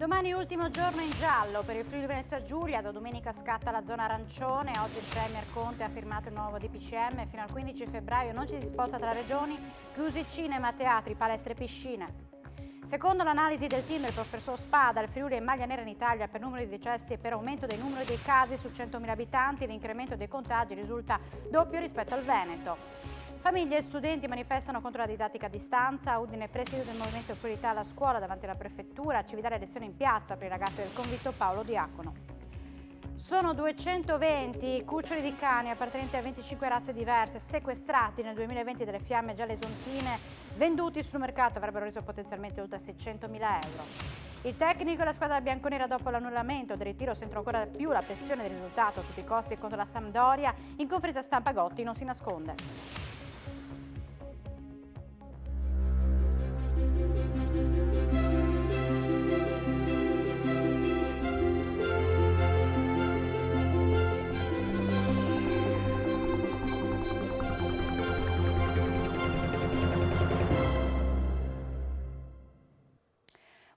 Domani ultimo giorno in giallo per il Friuli Venezia Giulia, da domenica scatta la zona arancione. Oggi il Premier Conte ha firmato il nuovo DPCM, fino al 15 febbraio non ci si sposta tra regioni, chiusi cinema, teatri, palestre e piscine. Secondo l'analisi del team del professor Spada, il Friuli è maglia nera in Italia per numero di decessi e per aumento dei numeri dei casi su 100.000 abitanti. L'incremento dei contagi risulta doppio rispetto al Veneto. Famiglie e studenti manifestano contro la didattica a distanza. A Udine, preside del Movimento Priorità alla Scuola davanti alla Prefettura. Cividale lezione in piazza per i ragazzi del convitto Paolo Diacono. Sono 220 i cuccioli di cani appartenenti a 25 razze diverse sequestrati nel 2020 dalle fiamme gialle esontine, venduti sul mercato, avrebbero reso potenzialmente oltre 600.000 euro. Il tecnico e la squadra bianconera, dopo l'annullamento del ritiro, sentono ancora più la pressione del risultato a tutti i costi contro la Sampdoria. In conferenza stampa Gotti non si nasconde.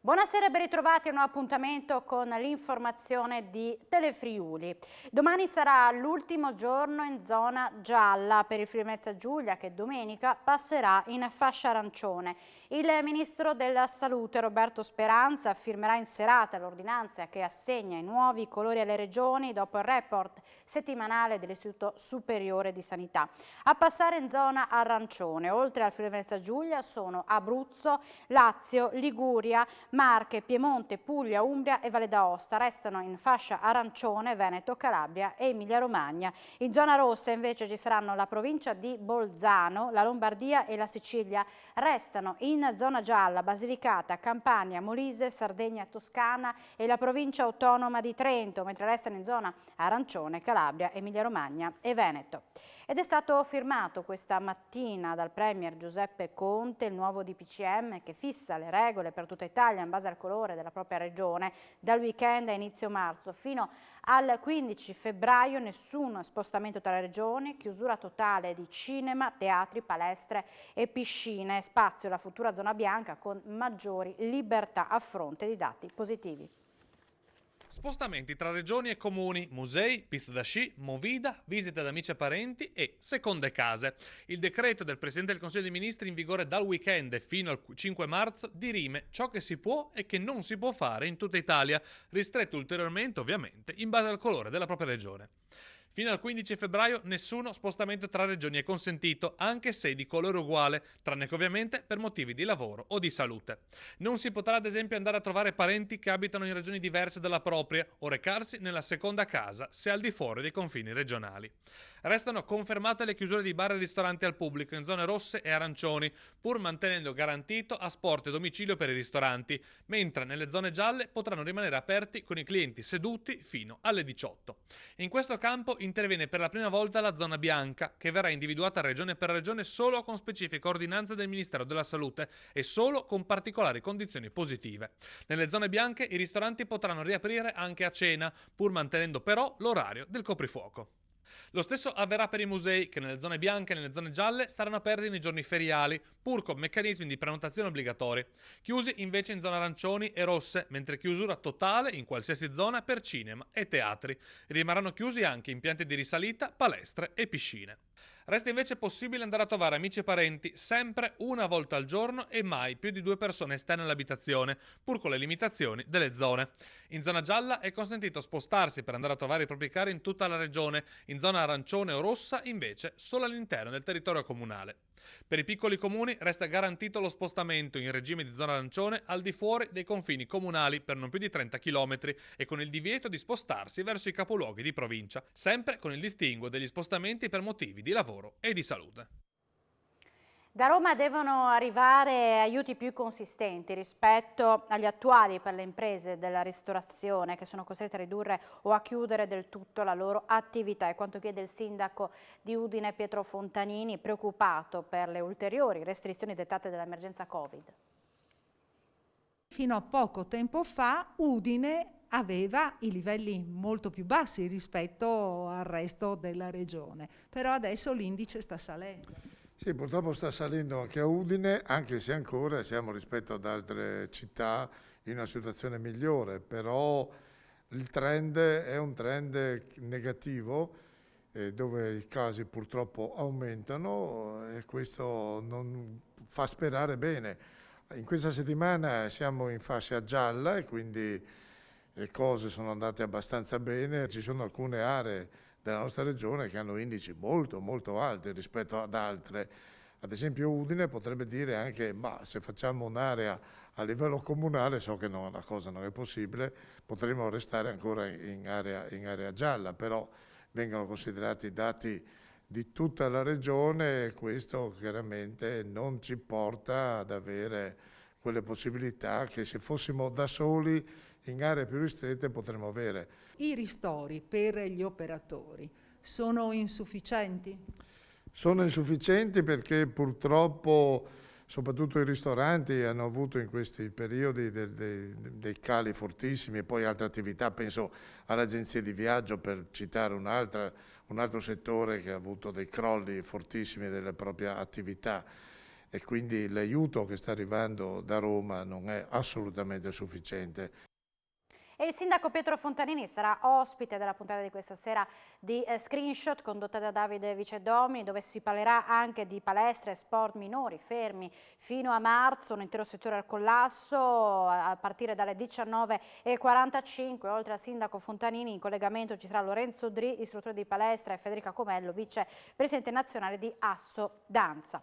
Buonasera e ben ritrovati a un nuovo appuntamento con l'informazione di Telefriuli. Domani sarà l'ultimo giorno in zona gialla per il Friuli Venezia Giulia, che domenica passerà in fascia arancione. Il ministro della Salute Roberto Speranza firmerà in serata l'ordinanza che assegna i nuovi colori alle regioni dopo il report settimanale dell'Istituto Superiore di Sanità. A passare in zona arancione, oltre al Friuli Venezia Giulia, sono Abruzzo, Lazio, Liguria, Marche, Piemonte, Puglia, Umbria e Valle d'Aosta. Restano in fascia arancione Veneto, Calabria e Emilia-Romagna. In zona rossa invece ci saranno la provincia di Bolzano, la Lombardia e la Sicilia. Restano in zona gialla Basilicata, Campania, Molise, Sardegna, Toscana e la provincia autonoma di Trento, mentre restano in zona arancione Calabria, Emilia-Romagna e Veneto. Ed è stato firmato questa mattina dal Premier Giuseppe Conte il nuovo DPCM che fissa le regole per tutta Italia in base al colore della propria regione. Dal weekend a inizio marzo fino al 15 febbraio nessun spostamento tra regioni, chiusura totale di cinema, teatri, palestre e piscine, spazio alla futura zona bianca con maggiori libertà a fronte di dati positivi. Spostamenti tra regioni e comuni, musei, piste da sci, movida, visite ad amici e parenti e seconde case. Il decreto del Presidente del Consiglio dei Ministri in vigore dal weekend e fino al 5 marzo dirime ciò che si può e che non si può fare in tutta Italia, ristretto ulteriormente ovviamente in base al colore della propria regione. Fino al 15 febbraio nessuno spostamento tra regioni è consentito, anche se di colore uguale, tranne che ovviamente per motivi di lavoro o di salute. Non si potrà ad esempio andare a trovare parenti che abitano in regioni diverse dalla propria o recarsi nella seconda casa se al di fuori dei confini regionali. Restano confermate le chiusure di bar e ristoranti al pubblico in zone rosse e arancioni, pur mantenendo garantito asporto e domicilio per i ristoranti, mentre nelle zone gialle potranno rimanere aperti con i clienti seduti fino alle 18. In questo campo interviene per la prima volta la zona bianca, che verrà individuata regione per regione solo con specifica ordinanza del Ministero della Salute e solo con particolari condizioni positive. Nelle zone bianche i ristoranti potranno riaprire anche a cena, pur mantenendo però l'orario del coprifuoco. Lo stesso avverrà per i musei, che nelle zone bianche e nelle zone gialle saranno aperti nei giorni feriali, pur con meccanismi di prenotazione obbligatori. Chiusi invece in zone arancioni e rosse, mentre chiusura totale in qualsiasi zona per cinema e teatri. Rimarranno chiusi anche impianti di risalita, palestre e piscine. Resta invece possibile andare a trovare amici e parenti sempre una volta al giorno e mai più di 2 persone esterne all'abitazione, pur con le limitazioni delle zone. In zona gialla è consentito spostarsi per andare a trovare i propri cari in tutta la regione, in zona arancione o rossa invece solo all'interno del territorio comunale. Per i piccoli comuni resta garantito lo spostamento in regime di zona arancione al di fuori dei confini comunali per non più di 30 km e con il divieto di spostarsi verso i capoluoghi di provincia, sempre con il distinguo degli spostamenti per motivi di lavoro e di salute. Da Roma devono arrivare aiuti più consistenti rispetto agli attuali per le imprese della ristorazione che sono costrette a ridurre o a chiudere del tutto la loro attività. È quanto chiede il sindaco di Udine Pietro Fontanini, preoccupato per le ulteriori restrizioni dettate dall'emergenza Covid. Fino a poco tempo fa Udine aveva i livelli molto più bassi rispetto al resto della regione, però adesso l'indice sta salendo. Sì, purtroppo sta salendo anche a Udine, anche se ancora siamo rispetto ad altre città in una situazione migliore, però il trend è un trend negativo, dove i casi purtroppo aumentano e questo non fa sperare bene. In questa settimana siamo in fascia gialla e quindi le cose sono andate abbastanza bene. Ci sono alcune aree della nostra regione che hanno indici molto molto alti rispetto ad altre. Ad esempio Udine potrebbe dire anche, ma se facciamo un'area a livello comunale, so che la cosa non è possibile, potremmo restare ancora in area gialla, però vengono considerati i dati di tutta la regione e questo chiaramente non ci porta ad avere quelle possibilità che se fossimo da soli in aree più ristrette potremmo avere. I ristori per gli operatori sono insufficienti? Sono insufficienti perché purtroppo soprattutto i ristoranti hanno avuto in questi periodi dei cali fortissimi e poi altre attività, penso alle agenzie di viaggio per citare un altro settore che ha avuto dei crolli fortissimi della propria attività e quindi l'aiuto che sta arrivando da Roma non è assolutamente sufficiente. E il sindaco Pietro Fontanini sarà ospite della puntata di questa sera di Screenshot condotta da Davide Vicedomini, dove si parlerà anche di palestre e sport minori fermi fino a marzo, un intero settore al collasso a partire dalle 19:45. Oltre al sindaco Fontanini in collegamento ci sarà Lorenzo Dri, istruttore di palestra, e Federica Comello, vice presidente nazionale di Asso Danza.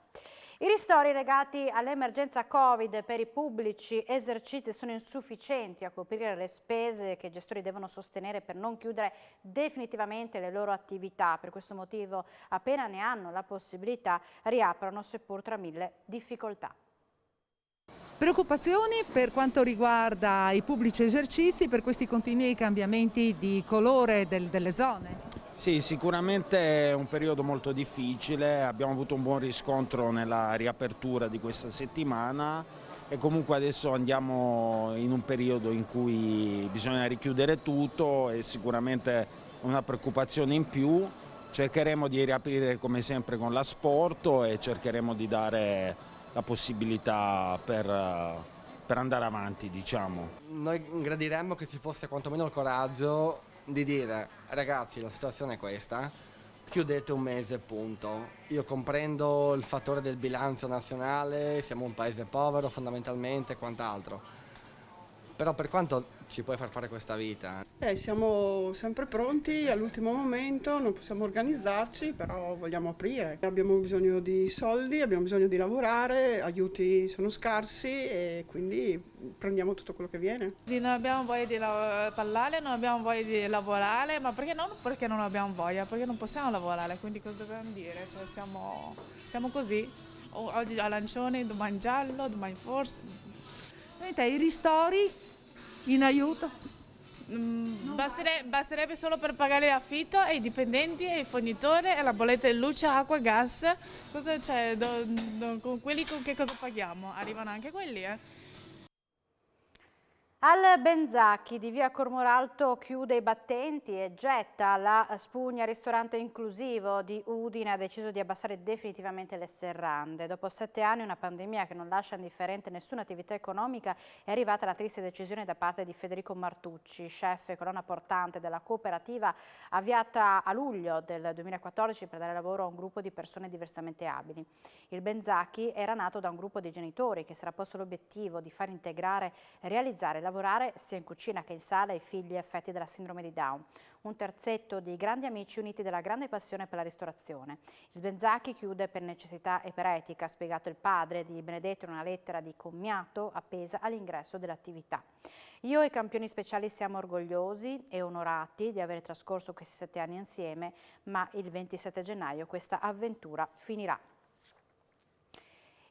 I ristori legati all'emergenza Covid per i pubblici esercizi sono insufficienti a coprire le spese che i gestori devono sostenere per non chiudere definitivamente le loro attività. Per questo motivo, appena ne hanno la possibilità, riaprono seppur tra mille difficoltà. Preoccupazioni per quanto riguarda i pubblici esercizi per questi continui cambiamenti di colore delle zone? Sì, sicuramente è un periodo molto difficile, abbiamo avuto un buon riscontro nella riapertura di questa settimana e comunque adesso andiamo in un periodo in cui bisogna richiudere tutto e sicuramente una preoccupazione in più. Cercheremo di riaprire come sempre con l'asporto e cercheremo di dare la possibilità per andare avanti, diciamo. Noi gradiremmo che ci fosse quantomeno il coraggio di dire ragazzi la situazione è questa, chiudete un mese punto. Io comprendo il fattore del bilancio nazionale, siamo un paese povero fondamentalmente e quant'altro, però per quanto ci puoi far fare questa vita? Siamo sempre pronti all'ultimo momento, non possiamo organizzarci, però vogliamo aprire. Abbiamo bisogno di soldi, abbiamo bisogno di lavorare, aiuti sono scarsi e quindi prendiamo tutto quello che viene. Non abbiamo voglia di parlare, non abbiamo voglia di lavorare, ma perché non? Perché non abbiamo voglia, perché non possiamo lavorare, quindi cosa dobbiamo dire? Cioè, siamo così, oggi arancione, domani giallo, domani forse. Senta, i ristori in aiuto? Basterebbe solo per pagare l'affitto e i dipendenti e i fornitori e la bolletta di luce, acqua, gas. Cosa c'è? Con quelli con che cosa paghiamo? Arrivano anche quelli, Al Benzacchi di via Cormoralto chiude i battenti e getta la spugna. Ristorante inclusivo di Udine ha deciso di abbassare definitivamente le serrande. Dopo 7 anni, una pandemia che non lascia indifferente nessuna attività economica, è arrivata la triste decisione da parte di Federico Martucci, chef e colonna portante della cooperativa avviata a luglio del 2014 per dare lavoro a un gruppo di persone diversamente abili. Il Benzacchi era nato da un gruppo di genitori che si era posto l'obiettivo di far integrare e realizzare lavorare sia in cucina che in sala ai figli affetti dalla sindrome di Down. Un terzetto di grandi amici uniti dalla grande passione per la ristorazione. Il Benzacchi chiude per necessità e per etica, ha spiegato il padre di Benedetto in una lettera di commiato appesa all'ingresso dell'attività. Io e i campioni speciali siamo orgogliosi e onorati di aver trascorso questi 7 anni insieme, ma il 27 gennaio questa avventura finirà.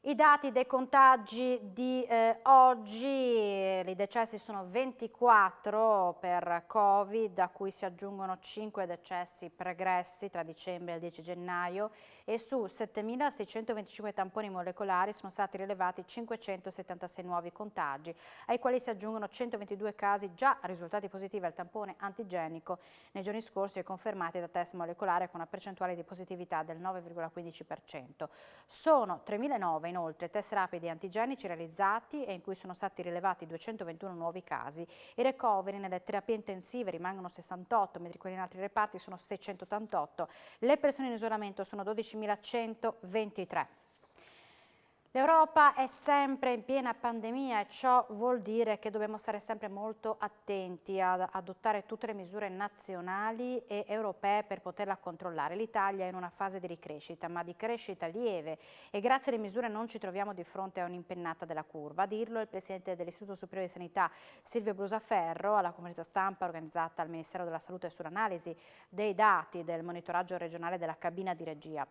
I dati dei contagi di oggi, i decessi sono 24 per Covid, a cui si aggiungono 5 decessi pregressi tra dicembre e il 10 gennaio e su 7.625 tamponi molecolari sono stati rilevati 576 nuovi contagi, ai quali si aggiungono 122 casi già risultati positivi al tampone antigenico nei giorni scorsi e confermati da test molecolare con una percentuale di positività del 9,15%. Sono 3.009 inoltre test rapidi antigenici realizzati e in cui sono stati rilevati 221 nuovi casi. I ricoveri nelle terapie intensive rimangono 68, mentre quelli in altri reparti sono 688. Le persone in isolamento sono 12.123. L'Europa è sempre in piena pandemia e ciò vuol dire che dobbiamo stare sempre molto attenti ad adottare tutte le misure nazionali e europee per poterla controllare. L'Italia è in una fase di ricrescita, ma di crescita lieve, e grazie alle misure non ci troviamo di fronte a un'impennata della curva. A dirlo il presidente dell'Istituto Superiore di Sanità Silvio Brusaferro alla conferenza stampa organizzata al Ministero della Salute sull'analisi dei dati del monitoraggio regionale della cabina di regia.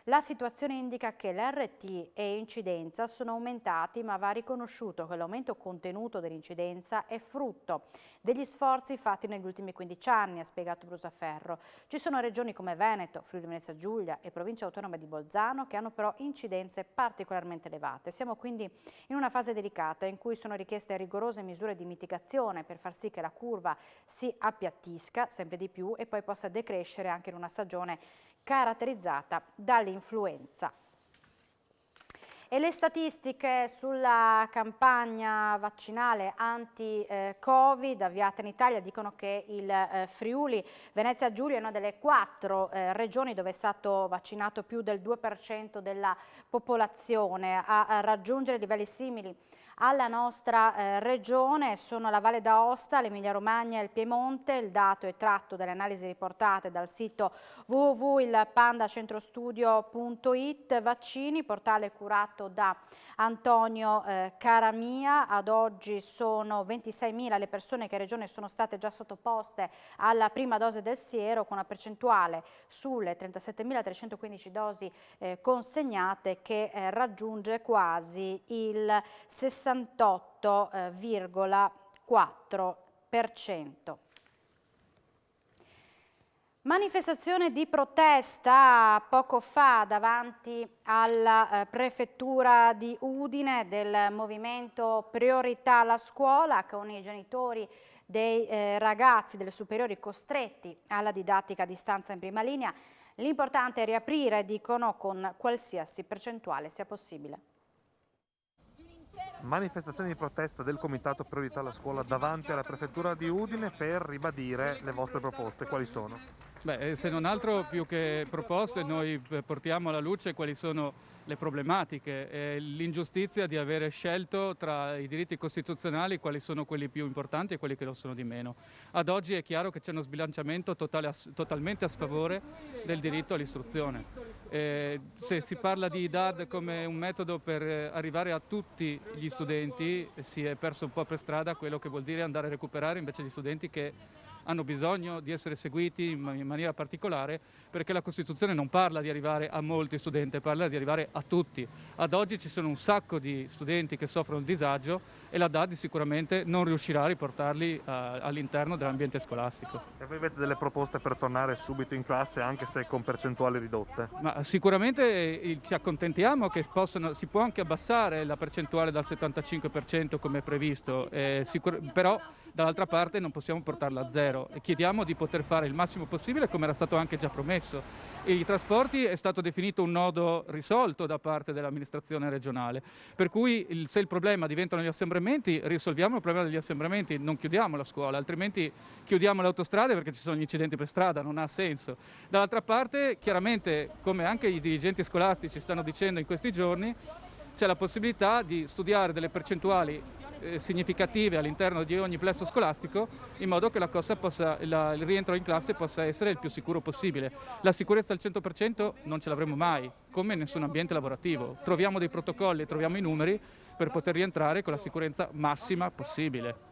La situazione indica che l'RT e incidenza sono aumentati, ma va riconosciuto che l'aumento contenuto dell'incidenza è frutto degli sforzi fatti negli ultimi 15 anni, ha spiegato Brusaferro. Ci sono regioni come Veneto, Friuli Venezia Giulia e Provincia Autonoma di Bolzano che hanno però incidenze particolarmente elevate. Siamo quindi in una fase delicata in cui sono richieste rigorose misure di mitigazione per far sì che la curva si appiattisca sempre di più e poi possa decrescere anche in una stagione caratterizzata dall'influenza. E le statistiche sulla campagna vaccinale anti-Covid avviata in Italia dicono che il Friuli Venezia Giulia è una delle 4 regioni dove è stato vaccinato più del 2% della popolazione. A raggiungere livelli simili alla nostra regione sono la Valle d'Aosta, l'Emilia Romagna e il Piemonte. Il dato è tratto dalle analisi riportate dal sito www.ilpandacentrostudio.it. Vaccini, portale curato da Antonio Caramia. Ad oggi sono 26.000 le persone che in regione sono state già sottoposte alla prima dose del siero, con una percentuale sulle 37.315 dosi consegnate che raggiunge quasi il 68,4%. Manifestazione di protesta poco fa davanti alla prefettura di Udine del movimento Priorità alla Scuola, con i genitori dei ragazzi delle superiori costretti alla didattica a distanza in prima linea. L'importante è riaprire, dicono, con qualsiasi percentuale sia possibile. Manifestazione di protesta del Comitato Priorità alla Scuola davanti alla prefettura di Udine per ribadire le vostre proposte. Quali sono? Beh, se non altro, più che proposte, noi portiamo alla luce quali sono le problematiche e l'ingiustizia di avere scelto tra i diritti costituzionali quali sono quelli più importanti e quelli che lo sono di meno. Ad oggi è chiaro che c'è uno sbilanciamento totalmente a sfavore del diritto all'istruzione. Se si parla di DAD come un metodo per arrivare a tutti gli studenti, si è perso un po' per strada quello che vuol dire andare a recuperare invece gli studenti che hanno bisogno di essere seguiti in maniera particolare, perché la Costituzione non parla di arrivare a molti studenti, parla di arrivare a tutti. Ad oggi ci sono un sacco di studenti che soffrono il disagio e la DAD sicuramente non riuscirà a riportarli all'interno dell'ambiente scolastico. E voi avete delle proposte per tornare subito in classe, anche se con percentuali ridotte? Ma sicuramente ci accontentiamo che si può anche abbassare la percentuale dal 75% come previsto, però dall'altra parte non possiamo portarla a zero e chiediamo di poter fare il massimo possibile, come era stato anche già promesso. E i trasporti è stato definito un nodo risolto da parte dell'amministrazione regionale, per cui se il problema diventano gli assembramenti, risolviamo il problema degli assembramenti, non chiudiamo la scuola, altrimenti chiudiamo le autostrade perché ci sono gli incidenti per strada, non ha senso. Dall'altra parte, chiaramente, come anche i dirigenti scolastici stanno dicendo in questi giorni, c'è la possibilità di studiare delle percentuali significative all'interno di ogni plesso scolastico, in modo che il rientro in classe possa essere il più sicuro possibile. La sicurezza al 100% non ce l'avremo mai, come in nessun ambiente lavorativo. Troviamo dei protocolli, troviamo i numeri per poter rientrare con la sicurezza massima possibile.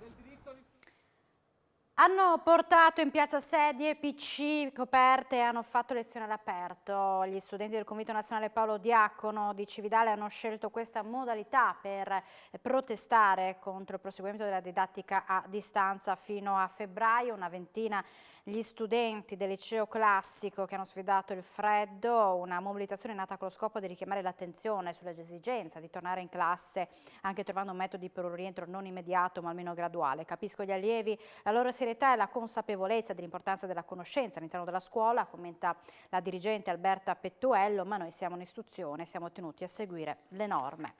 Hanno portato in piazza sedie, PC, coperte e hanno fatto lezione all'aperto. Gli studenti del Convito Nazionale Paolo Diacono di Cividale hanno scelto questa modalità per protestare contro il proseguimento della didattica a distanza fino a febbraio. Una ventina gli studenti del liceo classico che hanno sfidato il freddo, una mobilitazione nata con lo scopo di richiamare l'attenzione sull'esigenza di tornare in classe, anche trovando metodi per un rientro non immediato ma almeno graduale. Capisco gli allievi, la loro serietà serietà e la consapevolezza dell'importanza della conoscenza all'interno della scuola, commenta la dirigente Alberta Pettuello, ma noi siamo un'istituzione, siamo tenuti a seguire le norme.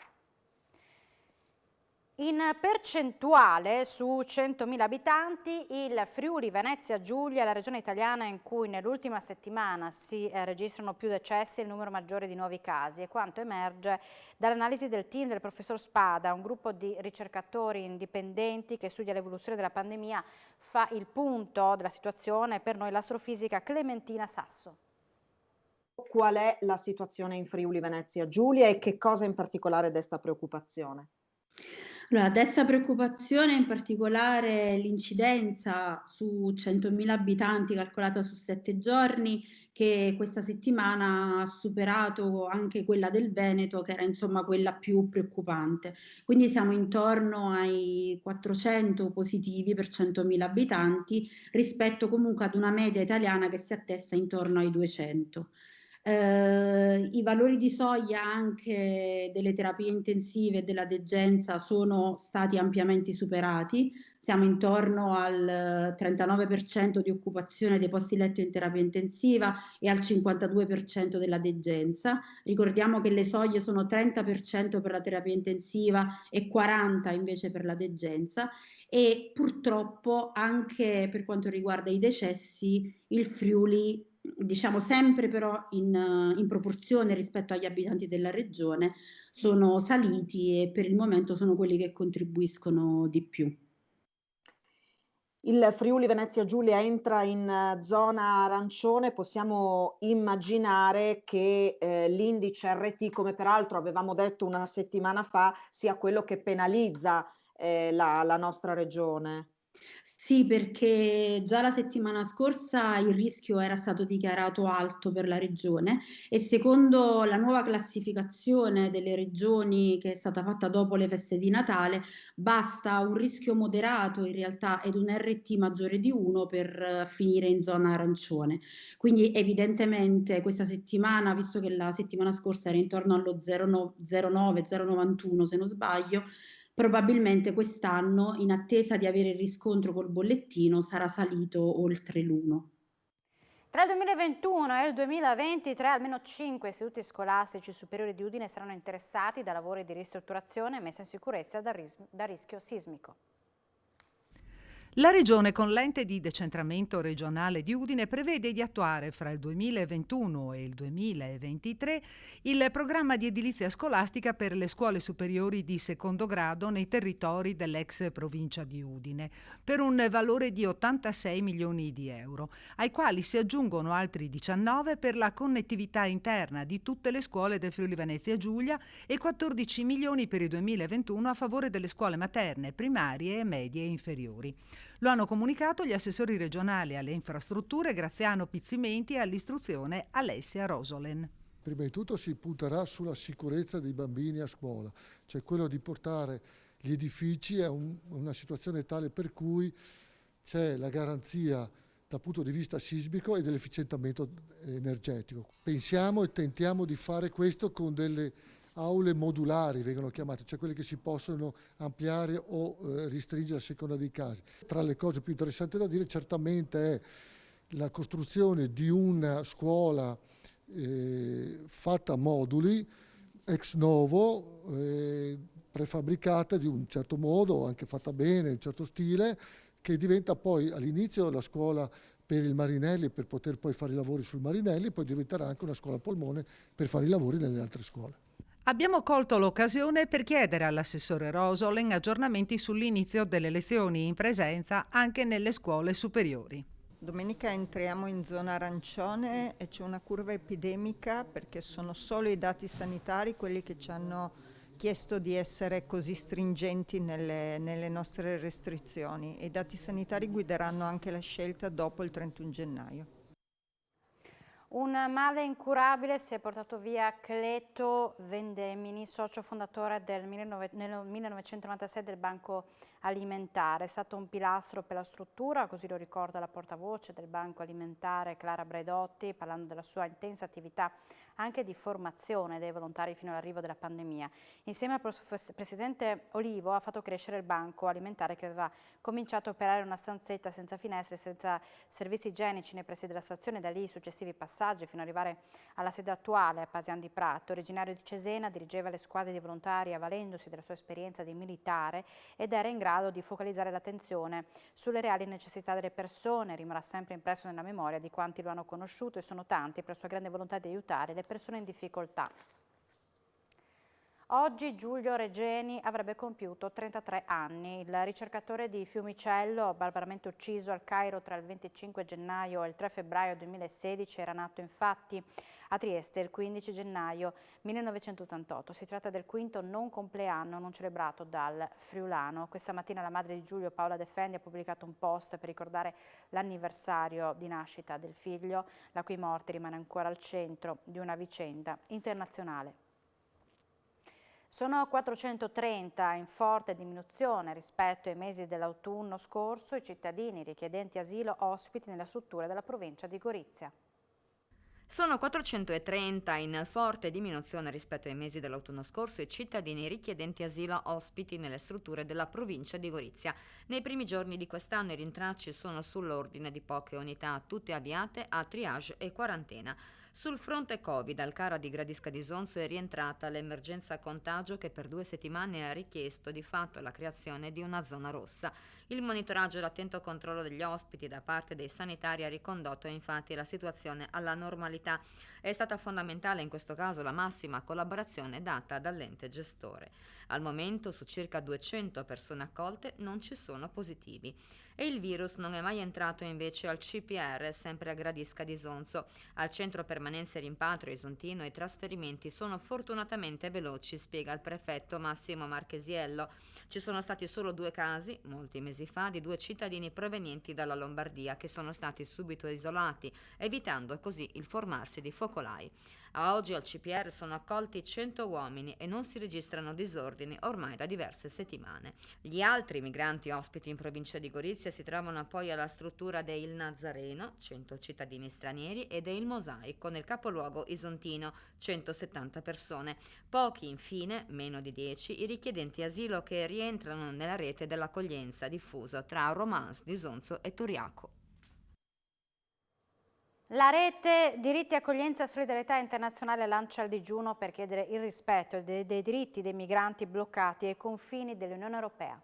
In percentuale su 100.000 abitanti, il Friuli Venezia Giulia è la regione italiana in cui nell'ultima settimana si registrano più decessi e il numero maggiore di nuovi casi, e quanto emerge dall'analisi del team del professor Spada, un gruppo di ricercatori indipendenti che studia l'evoluzione della pandemia, fa il punto della situazione per noi l'astrofisica Clementina Sasso. Qual è la situazione in Friuli Venezia Giulia e che cosa in particolare desta preoccupazione? Allora, desta preoccupazione in particolare l'incidenza su 100.000 abitanti calcolata su 7 giorni, che questa settimana ha superato anche quella del Veneto, che era insomma quella più preoccupante. Quindi siamo intorno ai 400 positivi per 100.000 abitanti, rispetto comunque ad una media italiana che si attesta intorno ai 200. I valori di soglia anche delle terapie intensive e della degenza sono stati ampiamente superati, siamo intorno al 39% di occupazione dei posti letto in terapia intensiva e al 52% della degenza. Ricordiamo che le soglie sono 30% per la terapia intensiva e 40% invece per la degenza, e purtroppo anche per quanto riguarda i decessi il Friuli, diciamo sempre però in proporzione rispetto agli abitanti della regione, sono saliti e per il momento sono quelli che contribuiscono di più. Il Friuli Venezia Giulia entra in zona arancione, possiamo immaginare che l'indice RT, come peraltro avevamo detto una settimana fa, sia quello che penalizza la nostra regione. Sì, perché già la settimana scorsa il rischio era stato dichiarato alto per la regione, e secondo la nuova classificazione delle regioni che è stata fatta dopo le feste di Natale, basta un rischio moderato in realtà ed un RT maggiore di 1 per finire in zona arancione. Quindi evidentemente questa settimana, visto che la settimana scorsa era intorno allo 0,9-0,91 se non sbaglio, probabilmente quest'anno, in attesa di avere il riscontro col bollettino, sarà salito oltre l'1. Tra il 2021 e il 2023 almeno 5 istituti scolastici superiori di Udine saranno interessati da lavori di ristrutturazione e messa in sicurezza da rischio sismico. La Regione, con l'ente di decentramento regionale di Udine, prevede di attuare fra il 2021 e il 2023 il programma di edilizia scolastica per le scuole superiori di secondo grado nei territori dell'ex provincia di Udine, per un valore di 86 milioni di euro, ai quali si aggiungono altri 19 per la connettività interna di tutte le scuole del Friuli Venezia Giulia e 14 milioni per il 2021 a favore delle scuole materne, primarie e medie e inferiori. Lo hanno comunicato gli assessori regionali alle infrastrutture Graziano Pizzimenti e all'istruzione Alessia Rosolen. Prima di tutto si punterà sulla sicurezza dei bambini a scuola, cioè quello di portare gli edifici a una situazione tale per cui c'è la garanzia dal punto di vista sismico e dell'efficientamento energetico. Pensiamo e tentiamo di fare questo con delle aule modulari, vengono chiamate, cioè quelle che si possono ampliare o restringere a seconda dei casi. Tra le cose più interessanti da dire certamente è la costruzione di una scuola fatta a moduli, ex novo, prefabbricata di un certo modo, anche fatta bene, in un certo stile, che diventa poi all'inizio la scuola per il Marinelli, per poter poi fare i lavori sul Marinelli, poi diventerà anche una scuola polmone per fare i lavori nelle altre scuole. Abbiamo colto l'occasione per chiedere all'assessore Rosolen aggiornamenti sull'inizio delle lezioni in presenza anche nelle scuole superiori. Domenica entriamo in zona arancione e c'è una curva epidemica, perché sono solo i dati sanitari quelli che ci hanno chiesto di essere così stringenti nelle nostre restrizioni. I dati sanitari guideranno anche la scelta dopo il 31 gennaio. Un male incurabile si è portato via Cleto Vendemini, socio fondatore nel 1996 del Banco Alimentare. È stato un pilastro per la struttura, così lo ricorda la portavoce del Banco Alimentare Clara Bredotti, parlando della sua intensa attività anche di formazione dei volontari fino all'arrivo della pandemia. Insieme al presidente Olivo ha fatto crescere il banco alimentare che aveva cominciato a operare in una stanzetta senza finestre, senza servizi igienici nei pressi della stazione, da lì i successivi passaggi fino ad arrivare alla sede attuale a Pasian di Prato. Originario di Cesena, dirigeva le squadre di volontari avvalendosi della sua esperienza di militare ed era in grado di focalizzare l'attenzione sulle reali necessità delle persone. Rimarrà sempre impresso nella memoria di quanti lo hanno conosciuto e sono tanti per la sua grande volontà di aiutare le persone in difficoltà. Oggi Giulio Regeni avrebbe compiuto 33 anni. Il ricercatore di Fiumicello, barbaramente ucciso al Cairo tra il 25 gennaio e il 3 febbraio 2016, era nato infatti a Trieste il 15 gennaio 1988. Si tratta del quinto non compleanno non celebrato dal friulano. Questa mattina la madre di Giulio, Paola De Fendi, ha pubblicato un post per ricordare l'anniversario di nascita del figlio, la cui morte rimane ancora al centro di una vicenda internazionale. Sono 430, in forte diminuzione rispetto ai mesi dell'autunno scorso, i cittadini richiedenti asilo ospiti nelle strutture della provincia di Gorizia. Sono 430, in forte diminuzione rispetto ai mesi dell'autunno scorso, i cittadini richiedenti asilo ospiti nelle strutture della provincia di Gorizia. Nei primi giorni di quest'anno i rintracci sono sull'ordine di poche unità, tutte avviate a triage e quarantena. Sul fronte Covid, al CARA di Gradisca di Sonzo è rientrata l'emergenza contagio che per 2 settimane ha richiesto di fatto la creazione di una zona rossa. Il monitoraggio e l'attento controllo degli ospiti da parte dei sanitari ha ricondotto infatti la situazione alla normalità. È stata fondamentale in questo caso la massima collaborazione data dall'ente gestore. Al momento su circa 200 persone accolte non ci sono positivi. E il virus non è mai entrato invece al CPR, sempre a Gradisca di Sonzo. Al centro permanenza e rimpatrio isontino i trasferimenti sono fortunatamente veloci, spiega il prefetto Massimo Marchesiello. Ci sono stati solo 2 casi, molti mesi fa, di 2 cittadini provenienti dalla Lombardia che sono stati subito isolati, evitando così il formarsi di focolai. A oggi al CPR sono accolti 100 uomini e non si registrano disordini ormai da diverse settimane. Gli altri migranti ospiti in provincia di Gorizia si trovano poi alla struttura del Nazareno, 100 cittadini stranieri, e del Mosaico nel capoluogo isontino, 170 persone. Pochi infine, meno di 10, i richiedenti asilo che rientrano nella rete dell'accoglienza diffusa tra Romans, Disonzo e Turiaco. La rete Diritti Accoglienza e Solidarietà Internazionale lancia il digiuno per chiedere il rispetto dei diritti dei migranti bloccati ai confini dell'Unione Europea.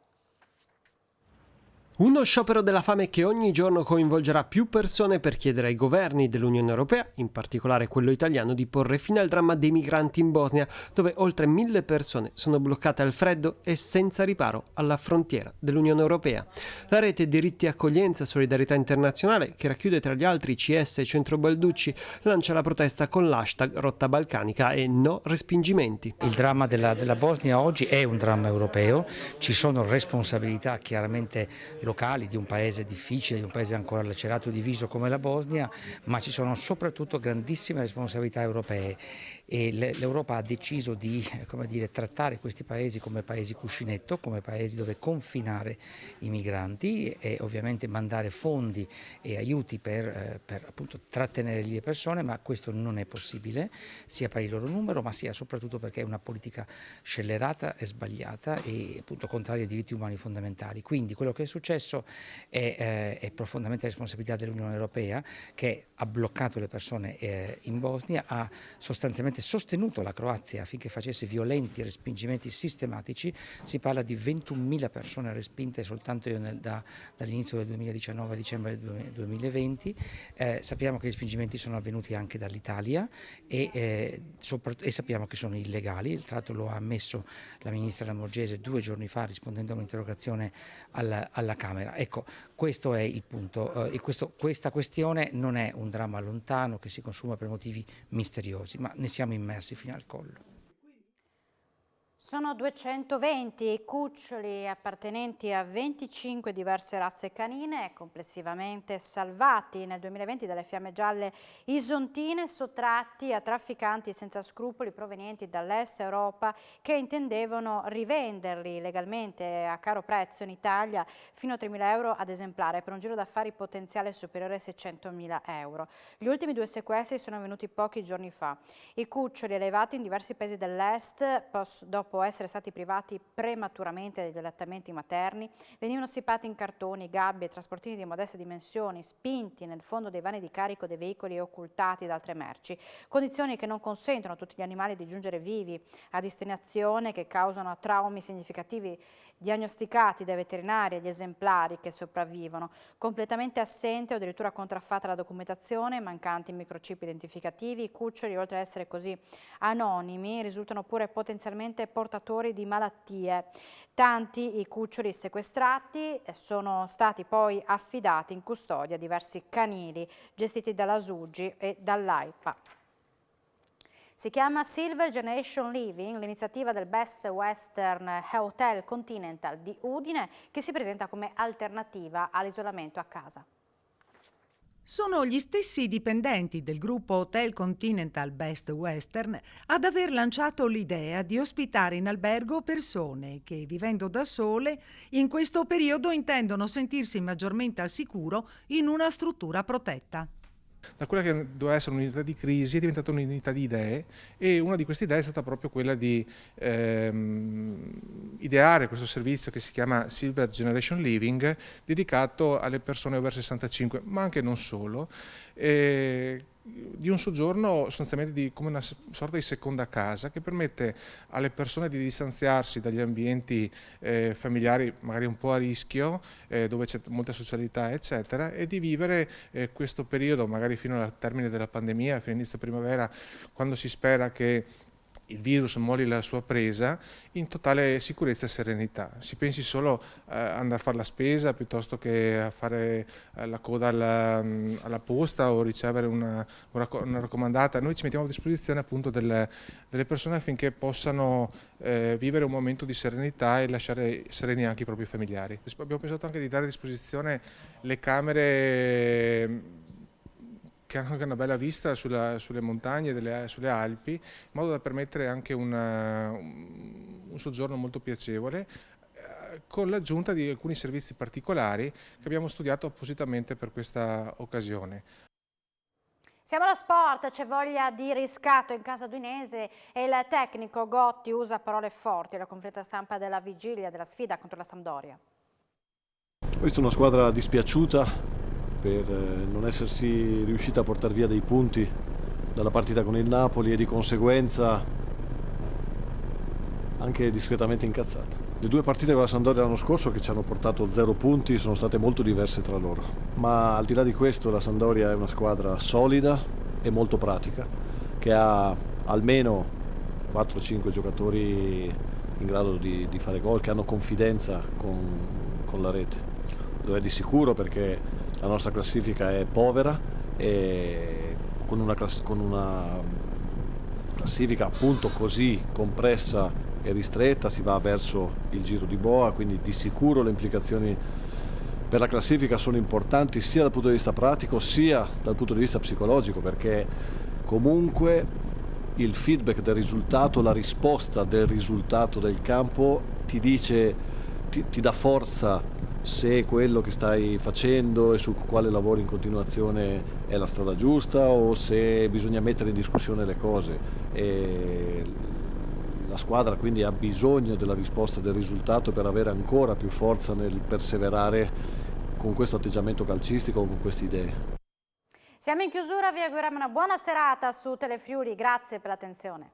Uno sciopero della fame che ogni giorno coinvolgerà più persone per chiedere ai governi dell'Unione Europea, in particolare quello italiano, di porre fine al dramma dei migranti in Bosnia, dove oltre 1000 persone sono bloccate al freddo e senza riparo alla frontiera dell'Unione Europea. La rete Diritti Accoglienza e Solidarietà Internazionale, che racchiude tra gli altri CS e Centro Balducci, lancia la protesta con l'hashtag Rotta Balcanica e No Respingimenti. Il dramma della Bosnia oggi è un dramma europeo, ci sono responsabilità chiaramente locali di un paese difficile, di un paese ancora lacerato e diviso come la Bosnia, ma ci sono soprattutto grandissime responsabilità europee e l'Europa ha deciso di trattare questi paesi come paesi cuscinetto, come paesi dove confinare i migranti e ovviamente mandare fondi e aiuti per appunto trattenere le persone, ma questo non è possibile sia per il loro numero ma sia soprattutto perché è una politica scellerata e sbagliata e appunto contraria ai diritti umani fondamentali. Quindi quello che è successo è profondamente responsabilità dell'Unione Europea, che ha bloccato le persone in Bosnia, ha sostanzialmente sostenuto la Croazia affinché facesse violenti respingimenti sistematici. Si parla di 21.000 persone respinte soltanto dall'inizio del 2019 a dicembre del 2020. Sappiamo che gli respingimenti sono avvenuti anche dall'Italia e sappiamo che sono illegali. Tra l'altro lo ha ammesso la ministra Lamorgese 2 giorni fa rispondendo a un'interrogazione alla Camera. Ecco, questo è il punto. Questa questione non è un dramma lontano che si consuma per motivi misteriosi, ma ne siamo immersi fino al collo. Sono 220 i cuccioli appartenenti a 25 diverse razze canine, complessivamente salvati nel 2020 dalle fiamme gialle isontine, sottratti a trafficanti senza scrupoli provenienti dall'est Europa che intendevano rivenderli legalmente a caro prezzo in Italia fino a 3.000 euro ad esemplare, per un giro d'affari potenziale superiore ai 600.000 euro. Gli ultimi 2 sequestri sono avvenuti pochi giorni fa. I cuccioli allevati in diversi paesi dell'est, dopo essere stati privati prematuramente degli allattamenti materni, venivano stipati in cartoni, gabbie e trasportini di modeste dimensioni, spinti nel fondo dei vani di carico dei veicoli e occultati da altre merci. Condizioni che non consentono a tutti gli animali di giungere vivi a destinazione, che causano traumi significativi diagnosticati dai veterinari agli esemplari che sopravvivono. Completamente assente o addirittura contraffatta la documentazione, mancanti microchip identificativi, i cuccioli, oltre ad essere così anonimi, risultano pure potenzialmente portatori di malattie. Tanti i cuccioli sequestrati sono stati poi affidati in custodia a diversi canili gestiti dalla SUGI e dall'AIPA. Si chiama Silver Generation Living, l'iniziativa del Best Western Hotel Continental di Udine, che si presenta come alternativa all'isolamento a casa. Sono gli stessi dipendenti del gruppo Hotel Continental Best Western ad aver lanciato l'idea di ospitare in albergo persone che, vivendo da sole, in questo periodo intendono sentirsi maggiormente al sicuro in una struttura protetta. Da quella che doveva essere un'unità di crisi è diventata un'unità di idee, e una di queste idee è stata proprio quella di ideare questo servizio che si chiama Silver Generation Living, dedicato alle persone over 65, ma anche non solo, di un soggiorno sostanzialmente come una sorta di seconda casa, che permette alle persone di distanziarsi dagli ambienti familiari magari un po' a rischio, dove c'è molta socialità eccetera, e di vivere questo periodo magari fino al termine della pandemia, fino all'inizio primavera, quando si spera che il virus molli la sua presa, in totale sicurezza e serenità. Si pensi solo a andare a fare la spesa piuttosto che a fare la coda alla posta o ricevere una raccomandata. Noi ci mettiamo a disposizione appunto delle persone affinché possano vivere un momento di serenità e lasciare sereni anche i propri familiari. Abbiamo pensato anche di dare a disposizione le camere che hanno anche una bella vista sulle montagne, sulle Alpi, in modo da permettere anche un soggiorno molto piacevole, con l'aggiunta di alcuni servizi particolari che abbiamo studiato appositamente per questa occasione. Siamo allo sport, c'è voglia di riscatto in casa duinese e il tecnico Gotti usa parole forti alla conferenza stampa della vigilia della sfida contro la Sampdoria. Ho visto una squadra dispiaciuta per non essersi riuscita a portare via dei punti dalla partita con il Napoli e di conseguenza anche discretamente incazzata. Le 2 partite con la Sampdoria l'anno scorso, che ci hanno portato 0 punti, sono state molto diverse tra loro, ma al di là di questo la Sampdoria è una squadra solida e molto pratica, che ha almeno 4-5 giocatori in grado di fare gol, che hanno confidenza con la rete. Lo è di sicuro perché la nostra classifica è povera, e con una classifica appunto così compressa e ristretta si va verso il giro di boa, quindi di sicuro le implicazioni per la classifica sono importanti sia dal punto di vista pratico sia dal punto di vista psicologico, perché comunque il feedback del risultato, la risposta del risultato del campo ti dice, ti dà forza se quello che stai facendo e sul quale lavori in continuazione è la strada giusta o se bisogna mettere in discussione le cose. E la squadra quindi ha bisogno della risposta del risultato per avere ancora più forza nel perseverare con questo atteggiamento calcistico, con queste idee. Siamo in chiusura, vi auguriamo una buona serata su Telefriuli, grazie per l'attenzione.